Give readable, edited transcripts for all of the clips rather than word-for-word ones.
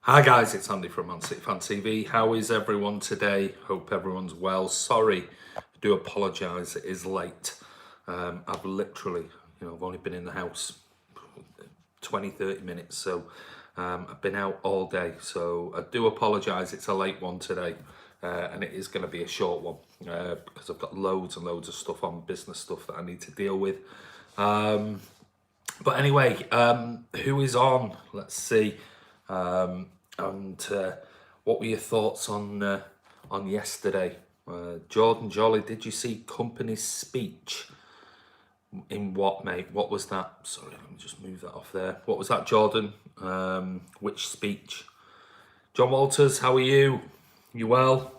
Hi guys, it's Andy from Man City Fan TV. How is everyone today? Hope everyone's well. Sorry, I do apologise. It is late. I've literally, I've only been in the house 20, 30 minutes, so I've been out all day. So I do apologise. It's a late one today, and it is going to be a short one because I've got loads and loads of stuff on, business stuff that I need to deal with. But anyway, who is on? Let's see. And what were your thoughts on yesterday? Jordan Jolly, did you see Company's speech? In what, mate? What was that? Sorry, let me just move that off there. What was that, Jordan? Which speech? John Walters, how are you? You well?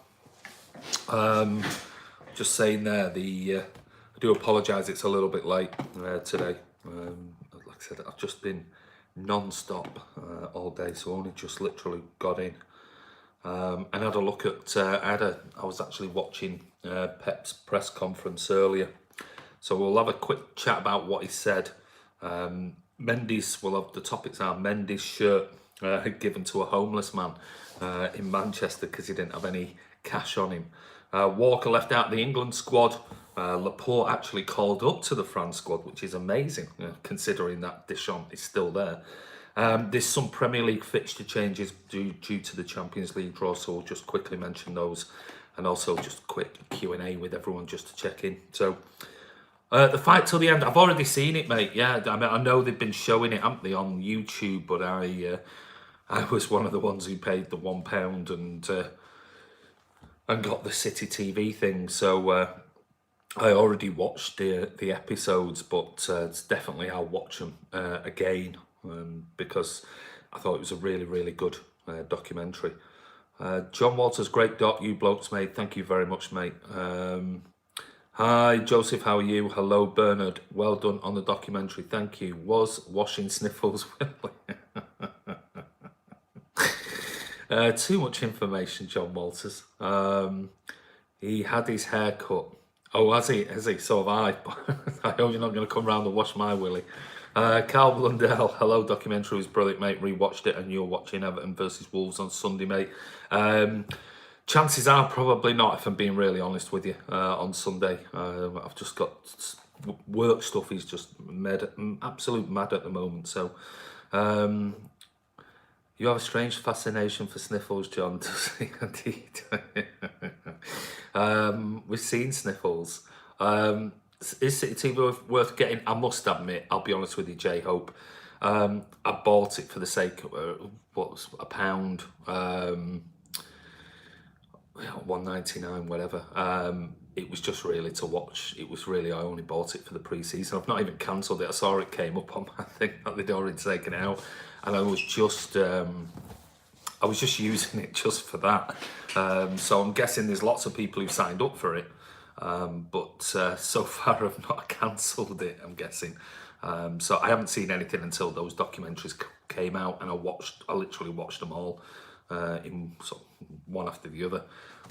Just saying there, I do apologise, it's a little bit late today. Like I said, I've just been non-stop all day, so only just literally got in. And had a look at, I was actually watching Pep's press conference earlier. So we'll have a quick chat about what he said. Mendy's, the topics are Mendy's shirt given to a homeless man in Manchester because he didn't have any cash on him. Walker left out the England squad. Laporte actually called up to the France squad, which is amazing, considering that Deschamps is still there. There's some Premier League fixture changes due to the Champions League draw, so we'll just quickly mention those, and also just a quick Q&A with everyone just to check in. So the fight till the end, I've already seen it, mate. Yeah, I mean, I know they've been showing it, haven't they, on YouTube, but I was one of the ones who paid the £1 and got the City TV thing, so I already watched the episodes, but it's definitely I'll watch them again because I thought it was a really, really good documentary. John Walters, great doc, you blokes made. Thank you very much, mate. Hi, Joseph, how are you? Hello, Bernard. Well done on the documentary. Thank you. Was washing Sniffles too much information, John Walters. He had his hair cut. Oh, has he? Has he? So have I. I hope you're not going to come round and wash my willy. Carl Blundell, hello, documentary was brilliant, mate. Rewatched it, and you're watching Everton versus Wolves on Sunday, mate. Chances are probably not, if I'm being really honest with you, on Sunday. I've just got work stuff is just absolute mad at the moment. So you have a strange fascination for Sniffles, John, does he? Indeed. We've seen Sniffles. Is City TV worth getting? I must admit, I'll be honest with you, J-Hope. I bought it for the sake of, what was £1, £1.99, whatever. It was just really to watch. It was really, I only bought it for the pre-season. I've not even cancelled it. I saw it came up on my thing that they'd already taken it out, and I was just using it just for that. So I'm guessing there's lots of people who signed up for it, but so far I've not cancelled it, I'm guessing. So I haven't seen anything until those documentaries came out, and I literally watched them all in sort of one after the other.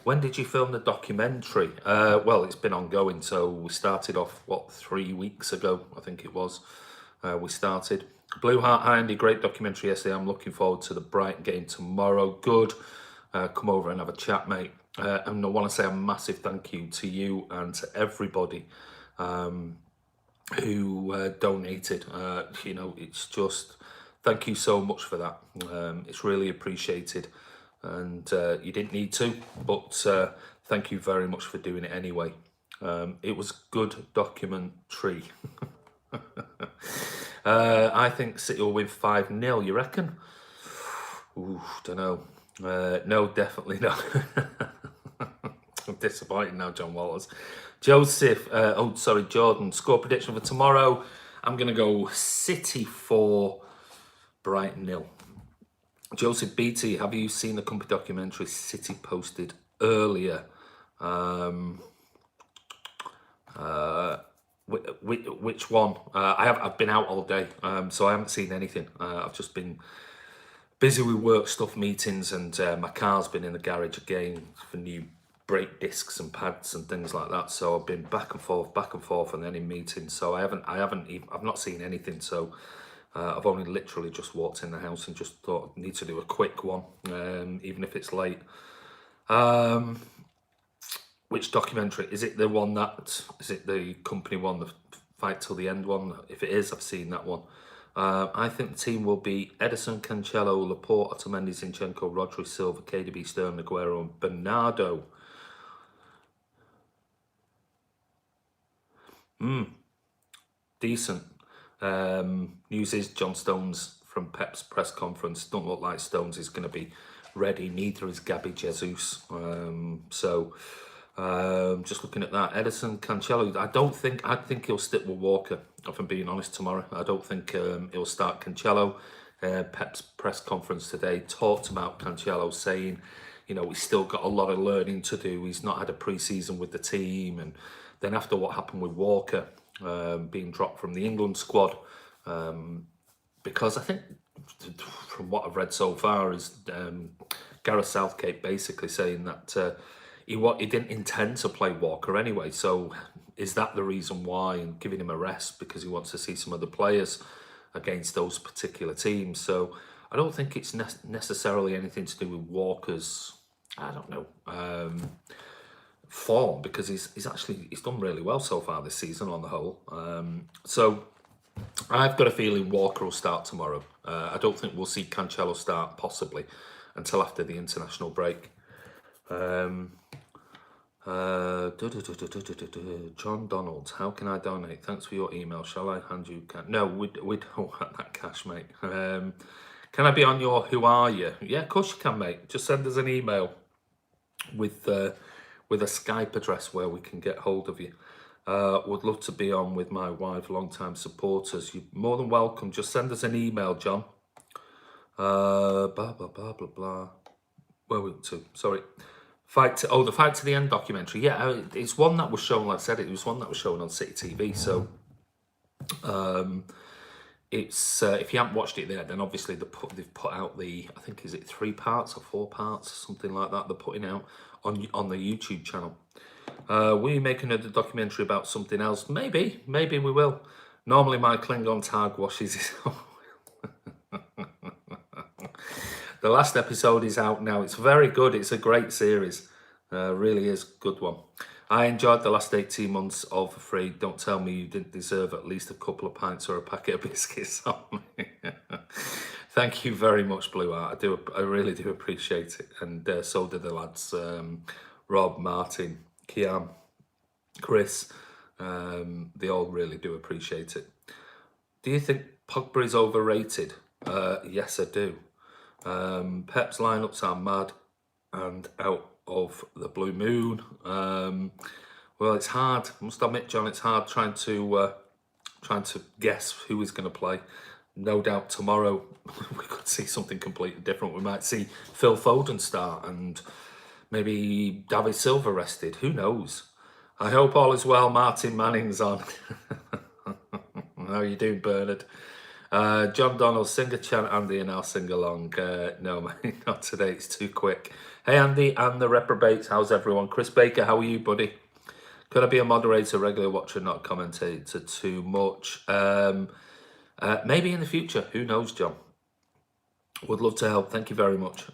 When did you film the documentary? Well, it's been ongoing, so we started off, 3 weeks ago, I think it was. We started. Blue Heart, hi Andy, great documentary yesterday. I'm looking forward to the Brighton game tomorrow. Good. Come over and have a chat, mate. And I want to say a massive thank you to you and to everybody who donated. It's just, thank you so much for that. It's really appreciated. And you didn't need to, but thank you very much for doing it anyway. It was good documentary. I think City will win 5-0, you reckon? Ooh, don't know. No, definitely not. I'm disappointed now, John Walters. Joseph, Jordan, score prediction for tomorrow. I'm going to go City 4, Brighton 0. Joseph BT, have you seen the Company documentary City posted earlier? Which one? I've been out all day, so I haven't seen anything. I've just been busy with work stuff, meetings, and my car's been in the garage again for new brake discs and pads and things like that. So I've been back and forth, and then in meetings. So I've not seen anything. So I've only literally just walked in the house and just thought I need to do a quick one, even if it's late. Which documentary? Is it the one that, is it the company one, the Fight Till the End one? If it is, I've seen that one. I think the team will be Edison, Cancelo, Laporte, Otamendi, Zinchenko, Rodri, Silva, KDB, Sterling, Aguero and Bernardo. Decent. News is John Stones from Pep's press conference. Don't look like Stones is going to be ready. Neither is Gabby Jesus. Just looking at that, Edison, Cancelo. I think he'll stick with Walker. If I'm being honest, tomorrow, I don't think he'll start Cancelo. Pep's press conference today talked about Cancelo, saying, he's still got a lot of learning to do. He's not had a pre-season with the team, and then after what happened with Walker being dropped from the England squad, because I think from what I've read so far is Gareth Southgate basically saying that he didn't intend to play Walker anyway. So is that the reason why, and giving him a rest because he wants to see some other players against those particular teams? So I don't think it's necessarily anything to do with Walker's, I don't know, form, because he's done really well so far this season on the whole. So I've got a feeling Walker will start tomorrow. I don't think we'll see Cancelo start possibly until after the international break. John Donald, how can I donate? Thanks for your email. Shall I hand you cash? No, we don't want that cash, mate. Can I be on your Who Are You? Yeah, of course you can, mate. Just send us an email with a Skype address where we can get hold of you. Would love to be on with my wife, long-time supporters. You're more than welcome. Just send us an email, John. Blah, blah, blah, blah, blah. Where are we up to? Sorry. The Fight to the End documentary. Yeah, it's one that was shown, like I said, it was one that was shown on City TV. So it's if you haven't watched it there, then obviously they've put out the, I think, is it 3 parts or 4 parts, something like that, they're putting out on the YouTube channel. Will you make another documentary about something else? Maybe we will. Normally my Klingon tag washes his The last episode is out now. It's very good. It's a great series. Really is a good one. I enjoyed the last 18 months of free. Don't tell me you didn't deserve at least a couple of pints or a packet of biscuits on me. Thank you very much, Blue Art. I really do appreciate it. And so do the lads, Rob, Martin, Kian, Chris. They all really do appreciate it. Do you think Pogba is overrated? Yes, I do. Pep's lineups are mad and out of the blue moon. Well, it's hard. I must admit, John, it's hard trying to guess who is going to play. No doubt tomorrow we could see something completely different. We might see Phil Foden start and maybe David Silva rested. Who knows? I hope all is well. Martin Manning's on. How are you doing, Bernard? John Donald, sing a chant, Andy, and I'll sing along. No, mate, not today. It's too quick. Hey, Andy and the reprobates. How's everyone? Chris Baker, how are you, buddy? Could I be a moderator, regular watcher, not commentator too much? Maybe in the future. Who knows, John? Would love to help. Thank you very much.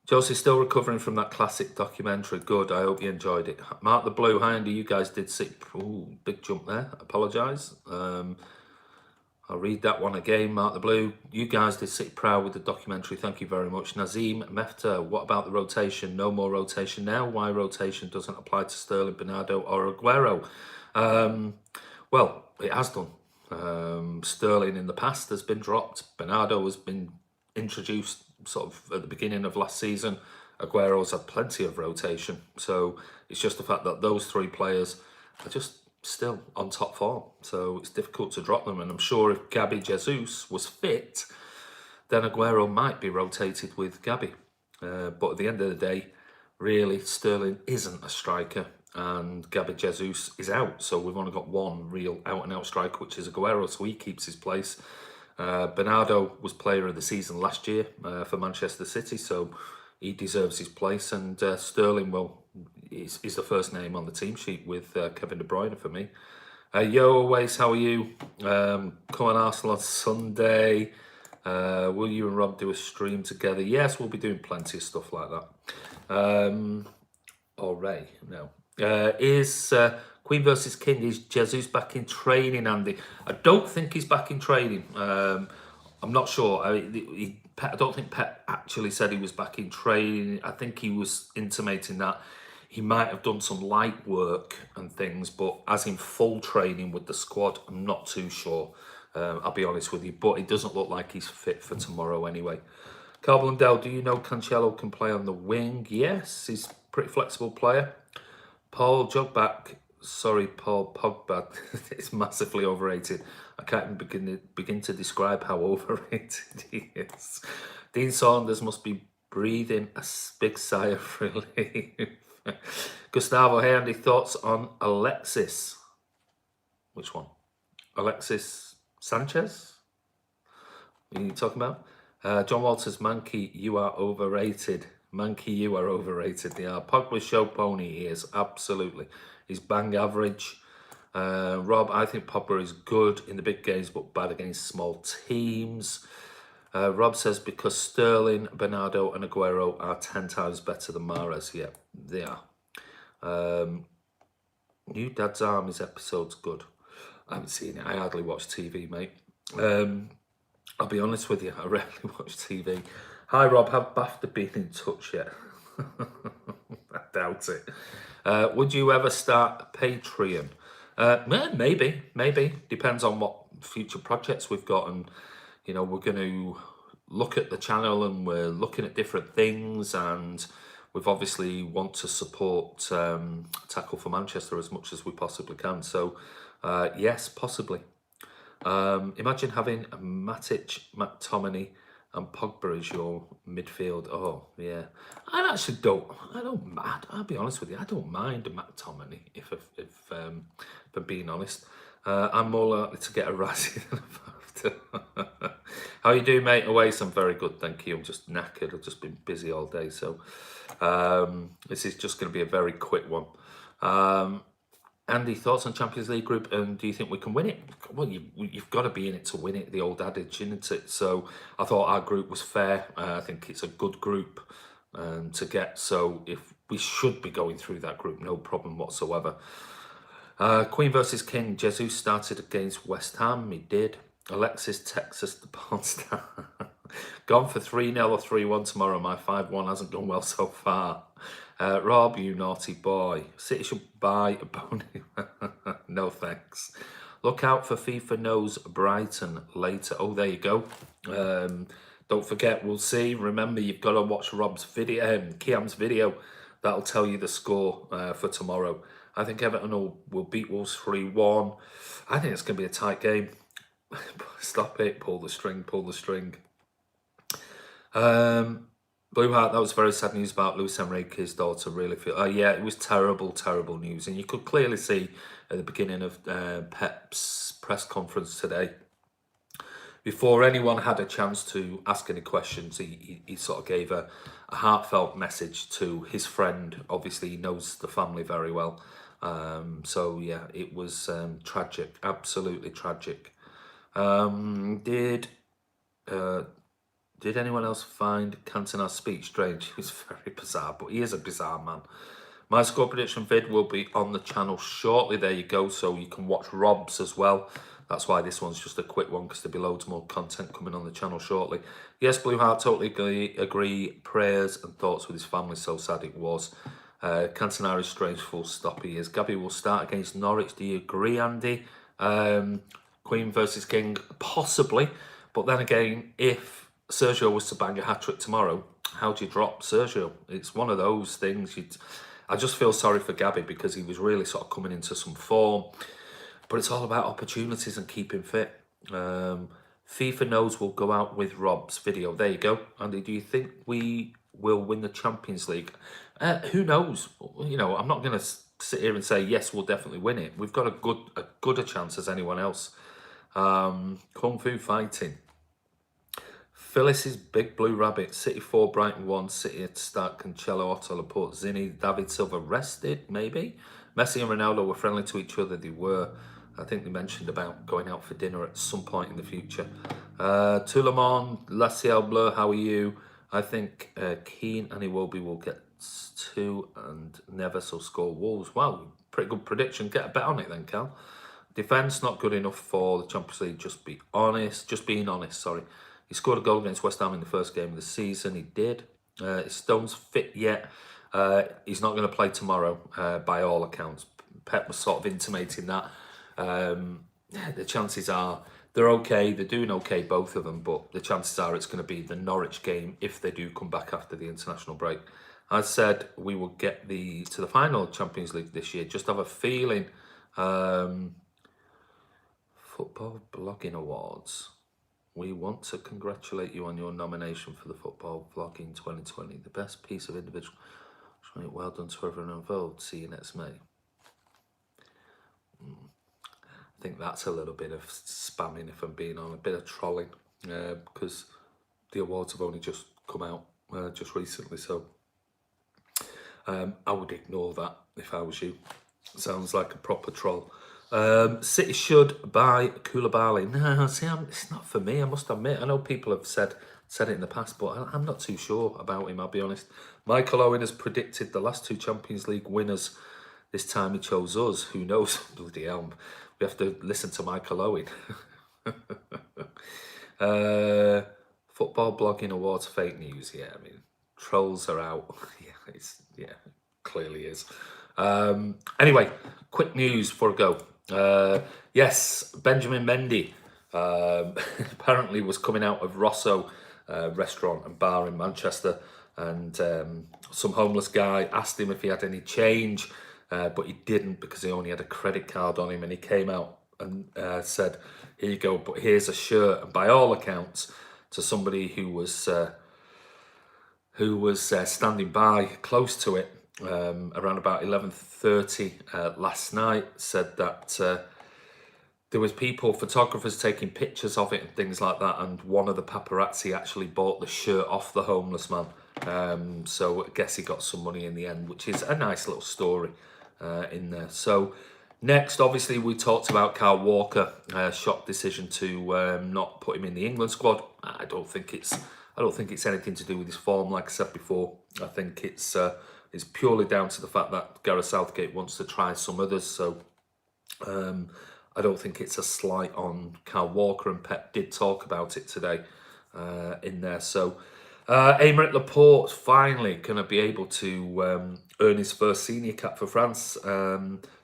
Josie's still recovering from that classic documentary. Good. I hope you enjoyed it. Mark the Blue, hi, Andy. You guys did sit. Ooh, big jump there. Apologise. I'll read that one again, Mark the Blue. You guys did sit proud with the documentary. Thank you very much. Nazim Mefta, what about the rotation? No more rotation now. Why rotation doesn't apply to Sterling, Bernardo or Aguero? Well, it has done. Sterling in the past has been dropped. Bernardo has been introduced sort of at the beginning of last season. Aguero's had plenty of rotation. So it's just the fact that those 3 players are just still on top form, so it's difficult to drop them. And I'm sure if Gabby Jesus was fit, then Aguero might be rotated with Gabby. But at the end of the day, really, Sterling isn't a striker and Gabby Jesus is out, so we've only got one real out-and-out striker, which is Aguero, so he keeps his place. Bernardo was player of the season last year for Manchester City, so he deserves his place, and Sterling, well, is the first name on the team sheet with Kevin De Bruyne for me. Yo, Wace, how are you? Come on, Arsenal on Sunday. Will you and Rob do a stream together? Yes, we'll be doing plenty of stuff like that. Or Ray, no. Is Queen versus King, is Jesus back in training, Andy? I don't think he's back in training. I'm not sure. I don't think Pep actually said he was back in training. I think he was intimating that he might have done some light work and things, but as in full training with the squad, I'm not too sure. I'll be honest with you, but it doesn't look like he's fit for tomorrow anyway. Carl Blundell, do you know Cancelo can play on the wing? Yes, he's a pretty flexible player. Paul Jogback, sorry, Paul Pogba, it's massively overrated. I can't even begin to describe how overrated he is. Dean Saunders must be breathing a big sigh of relief. Gustavo, hey Andy, thoughts on Alexis? Which one? Alexis Sanchez? What are you talking about? John Walters, Mankey, you are overrated. Mankey, you are overrated. They are. Pogba's show pony, he is, absolutely. He's bang average. Rob, I think Pogba is good in the big games, but bad against small teams. Rob says, because Sterling, Bernardo and Aguero are 10 times better than Mahrez. Yeah, they are. New Dad's Army's episode's good. I haven't seen it. I hardly watch TV, mate. I'll be honest with you, I rarely watch TV. Hi, Rob. Have BAFTA been in touch yet? I doubt it. Would you ever start a Patreon? Maybe. Depends on what future projects we've got. And, you know, we're going to look at the channel and we're looking at different things. And we've obviously want to support Tackle for Manchester as much as we possibly can. So, yes, possibly. Imagine having Matic, McTominay and Pogba as your midfield. Oh, yeah. I don't mind. I'll be honest with you. I don't mind McTominay, if I'm being honest. I'm more likely to get a Razzie than a BAFTA. How you doing, mate? Away, I'm very good, thank you. I'm just knackered. I've just been busy all day. So this is just going to be a very quick one. Andy, thoughts on Champions League group, and do you think we can win it? Well, you've got to be in it to win it, the old adage, isn't it? So I thought our group was fair. I think it's a good group to get. So if we should be going through that group, no problem whatsoever. Queen versus King. Jesus started against West Ham. He did. Alexis, Texas, the Porn Star. Gone for 3-0 or 3-1 tomorrow. My 5-1 hasn't done well so far. Rob, you naughty boy. City should buy a pony. No thanks. Look out for FIFA knows Brighton later. Oh, there you go. Don't forget, we'll see. Remember, you've got to watch Rob's video, Kiam's video. That'll tell you the score for tomorrow. I think Everton will beat Wolves 3-1. I think it's going to be a tight game. Stop it. Pull the string. Pull the string. Blue Heart, that was very sad news about Luis Enrique's daughter, really feel. Yeah, it was terrible, terrible news. And you could clearly see at the beginning of Pep's press conference today, before anyone had a chance to ask any questions, he sort of gave a heartfelt message to his friend. Obviously, he knows the family very well. So, yeah, it was tragic, absolutely tragic. Did anyone else find Cantona's speech strange? He was very bizarre, but he is a bizarre man. My score prediction vid will be on the channel shortly. There you go, so you can watch Rob's as well. That's why this one's just a quick one, because there'll be loads more content coming on the channel shortly. Yes, Blue Heart, totally agree. Prayers and thoughts with his family. So sad it was. Cantona is strange, full stop he is. Gabby will start against Norwich. Do you agree, Andy? Queen versus King, possibly. But then again, if Sergio was to bang a hat-trick tomorrow, how do you drop Sergio? It's one of those things. I just feel sorry for Gabby, because he was really sort of coming into some form. But it's all about opportunities and keeping fit. FIFA knows we'll go out with Rob's video. There you go. Andy, do you think we will win the Champions League? Who knows? You know, I'm not going to sit here and say, yes, we'll definitely win it. We've got a good a chance as anyone else. Kung Fu Fighting. Phyllis's Big Blue Rabbit. City 4, Brighton 1. City at start. Cancelo, Otto, Laporte, Zinni, David Silva rested, maybe. Messi and Ronaldo were friendly to each other. They were. I think they mentioned about going out for dinner at some point in the future. Tout le monde, la ciel bleu, how are you? I think Keane and Iwobi will get 2 and Neves will score Wolves. Wow, pretty good prediction. Get a bet on it then, Cal. Defence not good enough for the Champions League. Just being honest. Sorry, he scored a goal against West Ham in the first game of the season. He did. Is Stones fit yet? He's not going to play tomorrow, by all accounts. Pep was sort of intimating that. The chances are they're okay. They're doing okay, both of them. But the chances are it's going to be the Norwich game if they do come back after the international break. I said we will get to the final Champions League this year. Just have a feeling. Football Blogging Awards. We want to congratulate you on your nomination for the Football Vlogging 2020. The best piece of individual. Well done to everyone involved. See you next May. I think that's a little bit of spamming, if I'm being honest, a bit of trolling, because the awards have only just come out just recently. So I would ignore that if I was you. Sounds like a proper troll. City should buy Koulibaly. No, see, it's not for me, I must admit. I know people have said it in the past, but I'm not too sure about him, I'll be honest. Michael Owen has predicted the last 2 Champions League winners. This time he chose us. Who knows? Bloody hell. We have to listen to Michael Owen. Football Blogging Awards fake news. Yeah, I mean, trolls are out. Clearly is. Anyway, quick news before I go. Yes, Benjamin Mendy apparently was coming out of Rosso restaurant and bar in Manchester, and some homeless guy asked him if he had any change, but he didn't because he only had a credit card on him, and he came out and said, "Here you go, but here's a shirt." And by all accounts, to somebody who was standing by close to it, around about 11:30 last night, said that there was photographers taking pictures of it and things like that, and one of the paparazzi actually bought the shirt off the homeless man. So I guess he got some money in the end, which is a nice little story in there. So next, obviously, we talked about Kyle Walker, shock decision to not put him in the England squad. I don't think it's anything to do with his form. Like I said before, I think it's purely down to the fact that Gareth Southgate wants to try some others. So I don't think it's a slight on Kyle Walker, and Pep did talk about it today in there. So Aymeric Laporte finally going to be able to earn his first senior cap for France.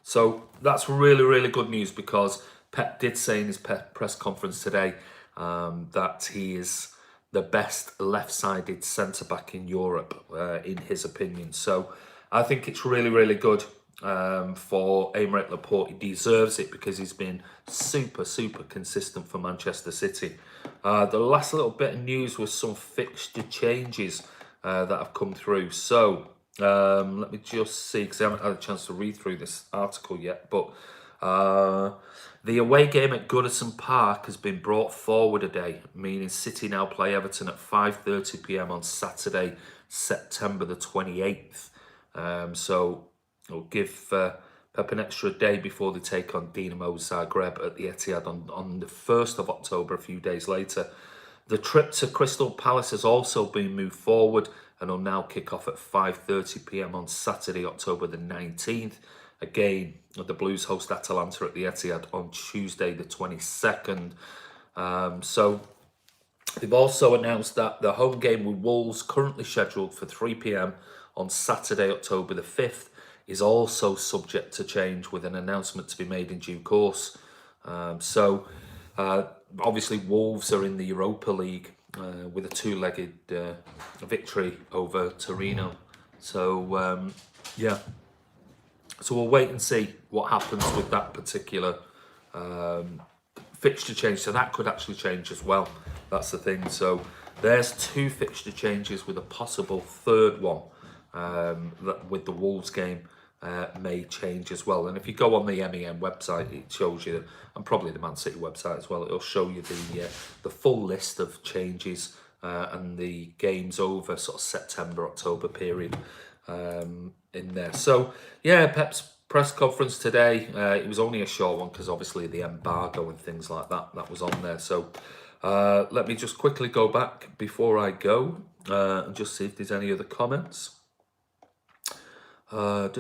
So that's really, really good news, because Pep did say in his press conference today that he is the best left-sided centre-back in Europe, in his opinion. So I think it's really, really good for Aymeric Laporte. He deserves it because he's been super, super consistent for Manchester City. The last little bit of news was some fixture changes that have come through. So let me just see, because I haven't had a chance to read through this article yet, but the away game at Goodison Park has been brought forward a day, meaning City now play Everton at 5:30 p.m. on Saturday, September the 28th. So it'll give Pep an extra day before they take on Dinamo Zagreb at the Etihad on the 1st of October, a few days later. The trip to Crystal Palace has also been moved forward and will now kick off at 5:30 p.m. on Saturday, October the 19th. Again, the Blues host Atalanta at the Etihad on Tuesday the 22nd. So they've also announced that the home game with Wolves, currently scheduled for 3 p.m. on Saturday, October the 5th, is also subject to change, with an announcement to be made in due course. Obviously, Wolves are in the Europa League with a 2-legged victory over Torino. So, yeah. So we'll wait and see what happens with that particular fixture change. So that could actually change as well. That's the thing. So there's 2 fixture changes, with a possible third one that with the Wolves game may change as well. And if you go on the MEN website, it shows you, and probably the Man City website as well, it'll show you the full list of changes and the games over sort of September, October period in there. So yeah, Pep's Press conference today. It was only a short one because obviously the embargo and things like that was on there. So let me just quickly go back before I go and just see if there's any other comments. What's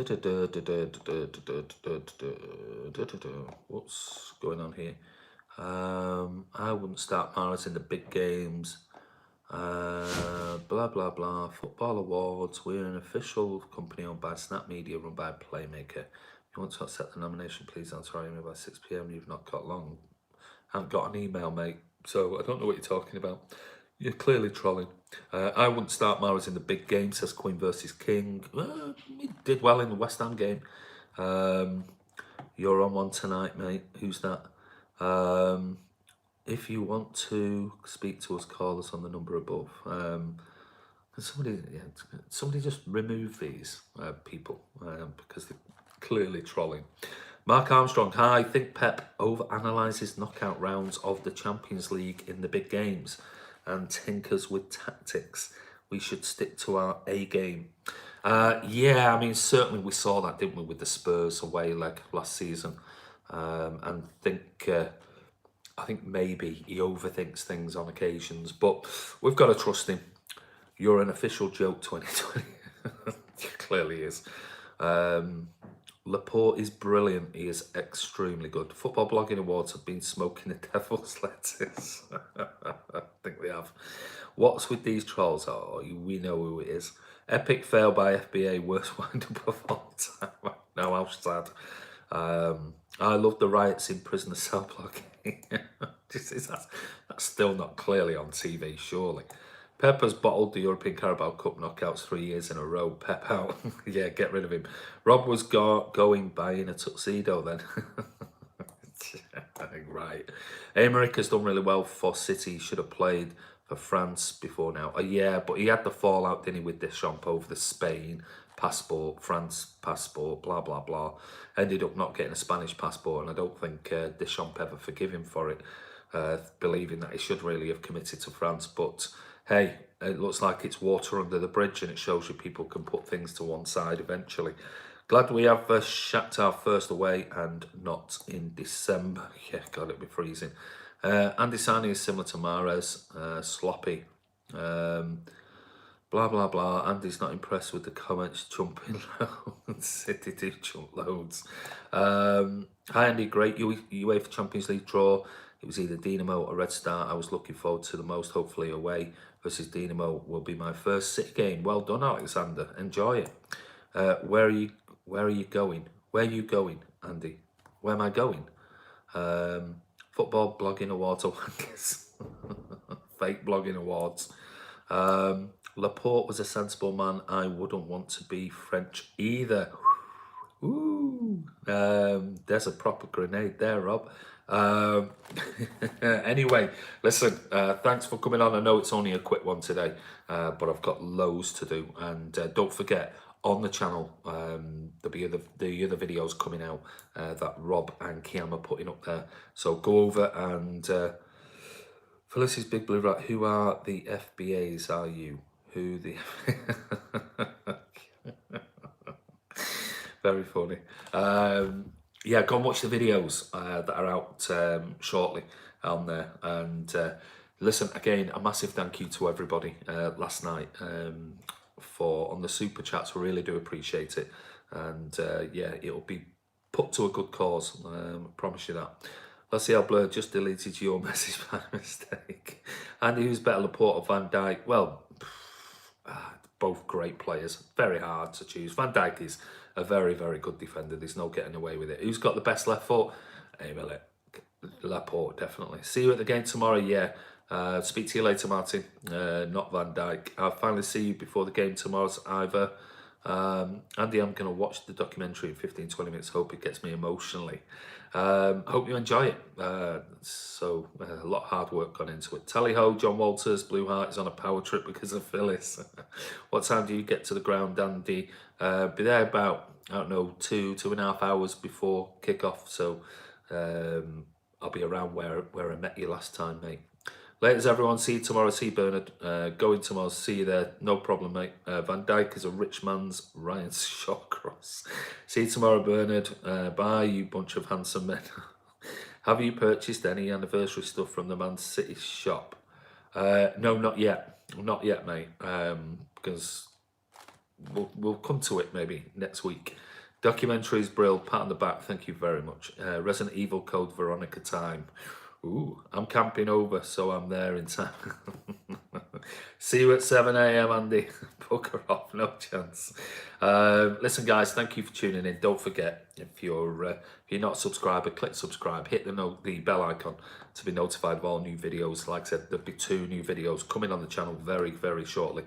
going on here? I wouldn't start Maris in the big games. Blah blah blah. Football awards. We're an official company owned by Snap Media, run by Playmaker. If you want to accept the nomination, please answer our email by 6 p.m. You've not got long. I haven't got an email, mate, so I don't know what you're talking about. You're clearly trolling. I wouldn't start Maris in the big game, says Queen versus King. He did well in the West Ham game. You're on one tonight, mate. Who's that? If you want to speak to us, call us on the number above. Somebody just remove these people because they're clearly trolling. Mark Armstrong, hi. I think Pep overanalyzes knockout rounds of the Champions League in the big games and tinkers with tactics. We should stick to our A game. Yeah, I mean, certainly we saw that, didn't we, with the Spurs away leg last season. And I think maybe he overthinks things on occasions, but we've got to trust him. You're an official joke 2020. Clearly is. Laporte is brilliant. He is extremely good. Football blogging awards have been smoking the devil's lettuce. I think they have. What's with these trolls? Oh, we know who it is. Epic fail by FBA, worst wind-up of all time. No, how sad. I love the riots in prisoner cell blogging. That's still not clearly on TV, surely. Pep has bottled the European Carabao Cup knockouts 3 years in a row. Pep out. Yeah, get rid of him. Rob was going buying a tuxedo then. Right. Aymeric has done really well for City. He should have played for France before now. Yeah, but he had the fallout, didn't he, with Deschamps over the Spain passport, France passport, blah, blah, blah. Ended up not getting a Spanish passport, and I don't think Deschamps ever forgive him for it, believing that he should really have committed to France. But hey, it looks like it's water under the bridge, and it shows you people can put things to one side eventually. Glad we have Shakhtar first away and not in December. Yeah, God, it'll be freezing. Andy Sani is similar to Mahrez, sloppy. Blah, blah, blah. Andy's not impressed with the comments jumping loads. City do jump loads. Hi, Andy. Great UEFA Champions League draw. It was either Dinamo or Red Star. I was looking forward to the most, hopefully away versus Dinamo will be my first City game. Well done, Alexander. Enjoy it. Where are you going? Where are you going, Andy? Where am I going? Football blogging awards or wankers. Fake blogging awards. Laporte was a sensible man. I wouldn't want to be French either. Ooh. There's a proper grenade there, Rob. Anyway, listen, thanks for coming on. I know it's only a quick one today, but I've got loads to do. And don't forget, on the channel, there'll be the other videos coming out that Rob and Kiam are putting up there. So go over and... Felicity's Big Blue Rat, who are the FBAs, are you? Who the... Very funny. Yeah, go and watch the videos that are out shortly on there. And listen, again, a massive thank you to everybody last night on the super chats. We really do appreciate it. And yeah, it'll be put to a good cause. I promise you that. Let's see how Blur just deleted your message by mistake. And who's better, Laporte or Van Dijk? Well, both great players. Very hard to choose. Van Dijk is a very, very good defender. There's no getting away with it. Who's got the best left foot? Emile. Laporte, definitely. See you at the game tomorrow, yeah. Speak to you later, Martin. Not Van Dijk. I'll finally see you before the game tomorrow's either. Andy, I'm going to watch the documentary in 15-20 minutes. Hope it gets me emotionally. Hope you enjoy it. So a lot of hard work gone into it. Tally ho, John Walters, Blue Heart is on a power trip because of Phyllis. What time do you get to the ground, Andy? Be there about, I don't know, 2.5 hours before kick-off. So I'll be around where I met you last time, mate. Laters, everyone. See you tomorrow. See you, Bernard. Going tomorrow. See you there. No problem, mate. Van Dijk is a rich man's Ryan Shawcross. See you tomorrow, Bernard. Bye, you bunch of handsome men. Have you purchased any anniversary stuff from the Man City shop? No, not yet. Not yet, mate. Because we'll come to it maybe next week. Documentaries, Brill, pat on the back, thank you very much. Resident Evil Code Veronica time. Ooh, I'm camping over, so I'm there in time. See you at 7 a.m, Andy. Pucker off, no chance. Listen, guys, thank you for tuning in. Don't forget, if you're not a subscriber, click subscribe, hit the bell icon to be notified of all new videos. Like I said, there'll be 2 new videos coming on the channel very, very shortly.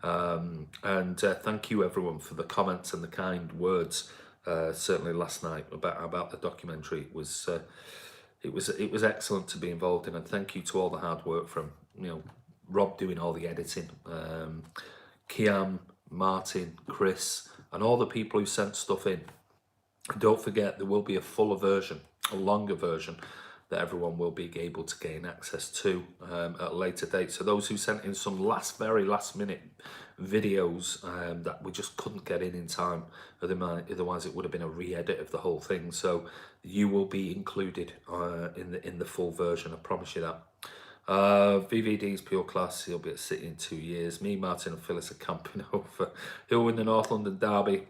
Thank you, everyone, for the comments and the kind words. Certainly last night about the documentary. It was excellent to be involved in, and thank you to all the hard work from Rob doing all the editing, Kiam, Martin, Chris, and all the people who sent stuff in. And don't forget, there will be a fuller version, a longer version, that everyone will be able to gain access to at a later date. So those who sent in some very last minute videos that we just couldn't get in time, otherwise it would have been a re-edit of the whole thing. So you will be included in the full version, I promise you that. VVD's pure class. He'll be at City in 2 years. Me, Martin and Phyllis are camping over. Who'll win the North London derby?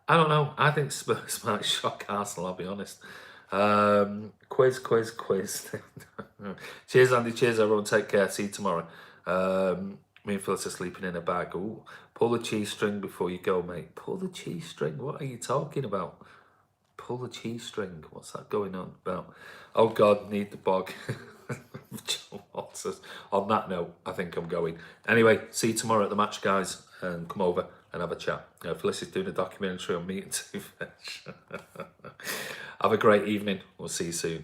I don't know. I think Spurs might shock Arsenal, I'll be honest. Quiz. Cheers, Andy. Cheers, everyone. Take care. See you tomorrow. Me and Phyllis are sleeping in a bag. Ooh, pull the cheese string before you go, mate. Pull the cheese string? What are you talking about? Pull the cheese string. What's that going on about? Oh, God, need the bog. On that note, I think I'm going. Anyway, see you tomorrow at the match, guys, and come over and have a chat. Felicity's doing a documentary on me and Two Fish. Have a great evening. We'll see you soon.